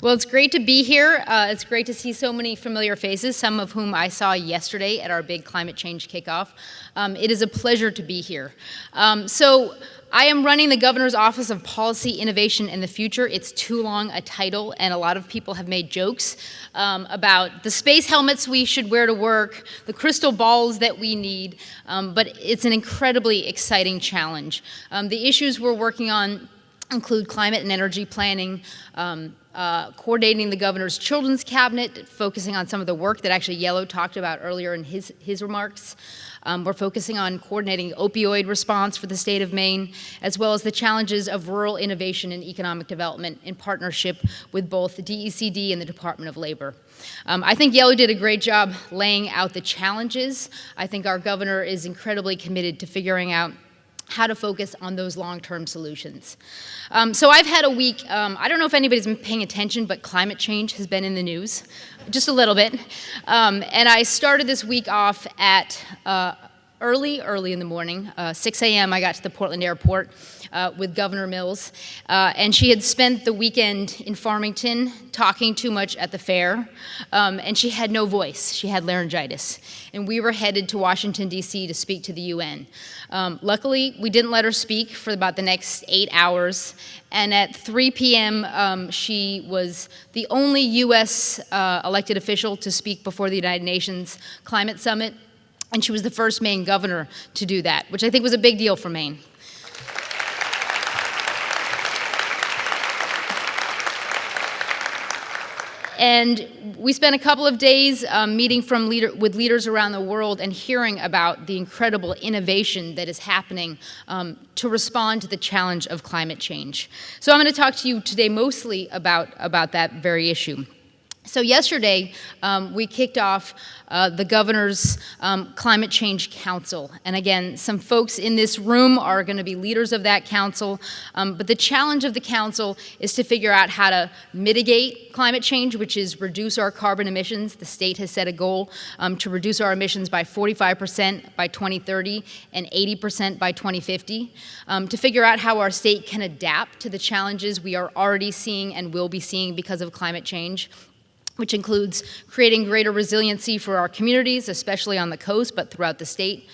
Well, it's great to be here. It's great to see so many familiar faces, some of whom I saw yesterday at our big climate change kickoff. It is a pleasure to be here. So I am running the Governor's Office of Policy, Innovation, and the Future. It's too long a title, and a lot of people have made jokes about the space helmets we should wear to work, the crystal balls that we need, but it's an incredibly exciting challenge. The issues we're working on include climate and energy planning, coordinating the governor's children's cabinet, focusing on some of the work that actually Yellow talked about earlier in his remarks. We're focusing on coordinating opioid response for the state of Maine, as well as the challenges of rural innovation and economic development in partnership with both the DECD and the Department of Labor. I think Yellow did a great job laying out the challenges. I think our governor is incredibly committed to figuring out how to focus on those long-term solutions. So I've had a week, I don't know if anybody's been paying attention, but climate change has been in the news, just a little bit. And I started this week off at early in the morning, 6 a.m. I got to the Portland airport with Governor Mills, and she had spent the weekend in Farmington talking too much at the fair, and she had no voice. She had laryngitis, and we were headed to Washington, D.C. to speak to the UN. Luckily, we didn't let her speak for about the next 8 hours, and at 3 p.m., she was the only U.S. Elected official to speak before the United Nations Climate Summit, and she was the first Maine governor to do that, which I think was a big deal for Maine. And we spent a couple of days meeting with leaders around the world and hearing about the incredible innovation that is happening to respond to the challenge of climate change. So I'm going to talk to you today mostly about that very issue. So yesterday, we kicked off the Governor's Climate Change Council. And again, some folks in this room are going to be leaders of that council. But the challenge of the council is to figure out how to mitigate climate change, which is reduce our carbon emissions. The state has set a goal to reduce our emissions by 45% by 2030 and 80% by 2050. To figure out how our state can adapt to the challenges we are already seeing and will be seeing because of climate change, which includes creating greater resiliency for our communities, especially on the coast, but throughout the state,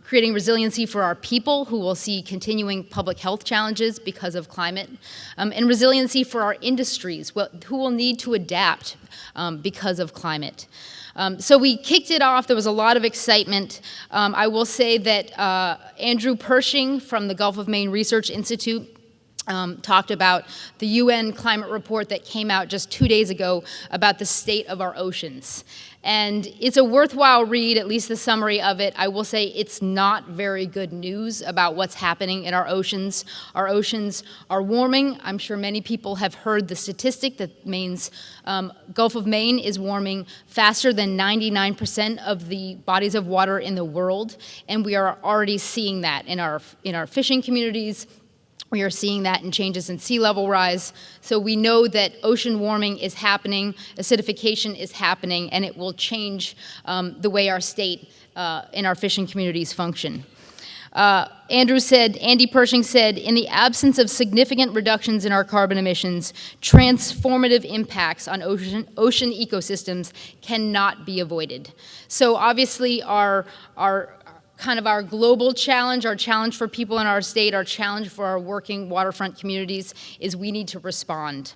creating resiliency for our people who will see continuing public health challenges because of climate, and resiliency for our industries who will need to adapt because of climate. So we kicked it off. There was a lot of excitement. I will say that Andrew Pershing from the Gulf of Maine Research Institute talked about the UN climate report that came out just 2 days ago about the state of our oceans. And it's a worthwhile read, at least the summary of it. I will say it's not very good news about what's happening in our oceans. Our oceans are warming. I'm sure many people have heard the statistic that Maine's Gulf of Maine is warming faster than 99% of the bodies of water in the world. And we are already seeing that in our fishing communities. We are seeing that in changes in sea level rise. So we know that ocean warming is happening, acidification is happening, and it will change the way our state and our fishing communities function. Andy Pershing said, in the absence of significant reductions in our carbon emissions, transformative impacts on ocean ecosystems cannot be avoided. So obviously our global challenge, our challenge for people in our state, our challenge for our working waterfront communities is we need to respond.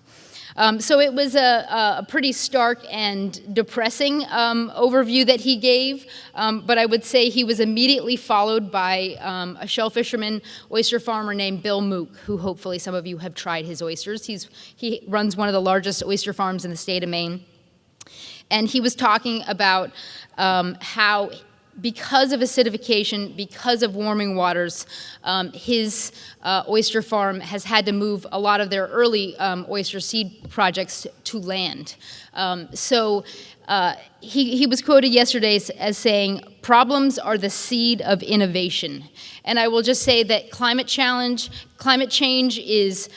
So it was a pretty stark and depressing overview that he gave, but I would say he was immediately followed by a shellfisherman, oyster farmer named Bill Mook, who hopefully some of you have tried his oysters. He runs one of the largest oyster farms in the state of Maine. And he was talking about how because of acidification, because of warming waters, his oyster farm has had to move a lot of their early oyster seed projects to land. He was quoted yesterday as saying, "Problems are the seed of innovation." And I will just say that climate change is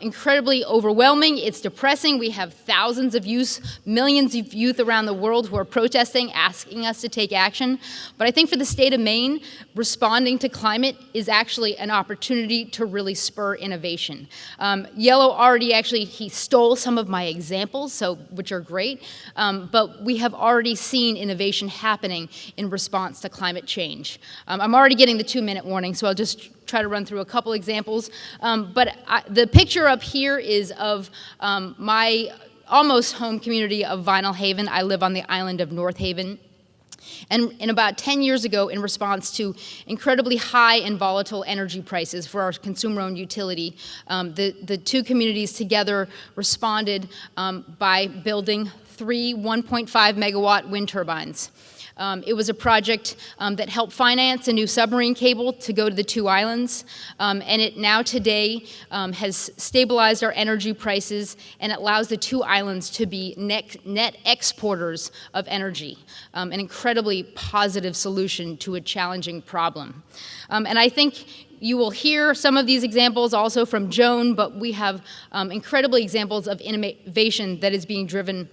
incredibly overwhelming. It's depressing. We have thousands of youth, millions of youth around the world who are protesting, asking us to take action. But I think for the state of Maine, responding to climate is actually an opportunity to really spur innovation. Yellow already he stole some of my examples, which are great, but we have already seen innovation happening in response to climate change. I'm already getting the 2-minute warning, so I'll just try to run through a couple examples. The picture up here is of my almost home community of Vinyl Haven. I live on the island of North Haven. And about 10 years ago, in response to incredibly high and volatile energy prices for our consumer-owned utility, the two communities together responded by building 3 1.5 megawatt wind turbines. It was a project that helped finance a new submarine cable to go to the two islands, and it now today has stabilized our energy prices, and it allows the two islands to be net exporters of energy, an incredibly positive solution to a challenging problem. And I think you will hear some of these examples also from Joan, but we have incredible examples of innovation that is being driven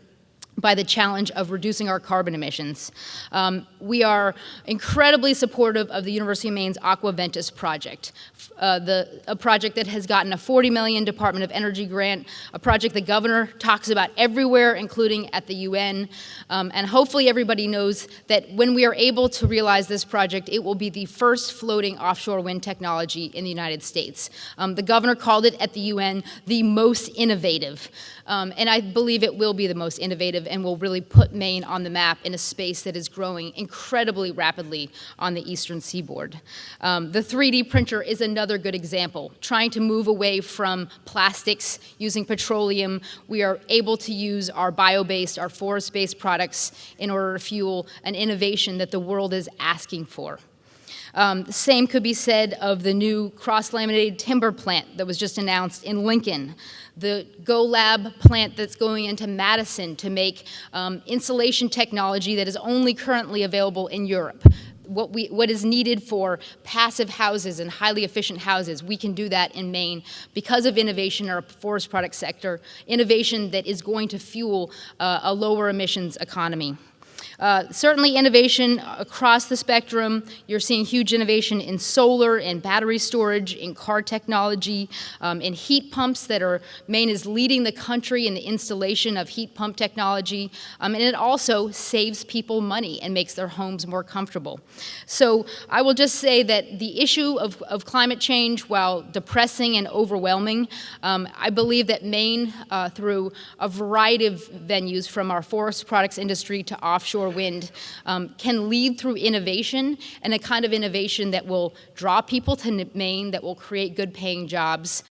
by the challenge of reducing our carbon emissions. We are incredibly supportive of the University of Maine's Aquaventus project, a project that has gotten a $40 million Department of Energy grant, a project the governor talks about everywhere, including at the UN, and hopefully everybody knows that when we are able to realize this project, it will be the first floating offshore wind technology in the United States. The governor called it at the UN the most innovative. And I believe it will be the most innovative and will really put Maine on the map in a space that is growing incredibly rapidly on the eastern seaboard. The 3D printer is another good example. Trying to move away from plastics using petroleum, we are able to use our bio-based, our forest-based products in order to fuel an innovation that the world is asking for. The same could be said of the new cross-laminated timber plant that was just announced in Lincoln, the GoLab plant that's going into Madison to make insulation technology that is only currently available in Europe. What is needed for passive houses and highly efficient houses, we can do that in Maine because of innovation in our forest product sector, innovation that is going to fuel a lower emissions economy. Certainly innovation across the spectrum. You're seeing huge innovation in solar and battery storage, in car technology, in heat pumps Maine is leading the country in the installation of heat pump technology, and it also saves people money and makes their homes more comfortable. So I will just say that the issue of climate change, while depressing and overwhelming, I believe that Maine, through a variety of venues from our forest products industry to offshore wind, can lead through innovation, and a kind of innovation that will draw people to Maine, that will create good paying jobs,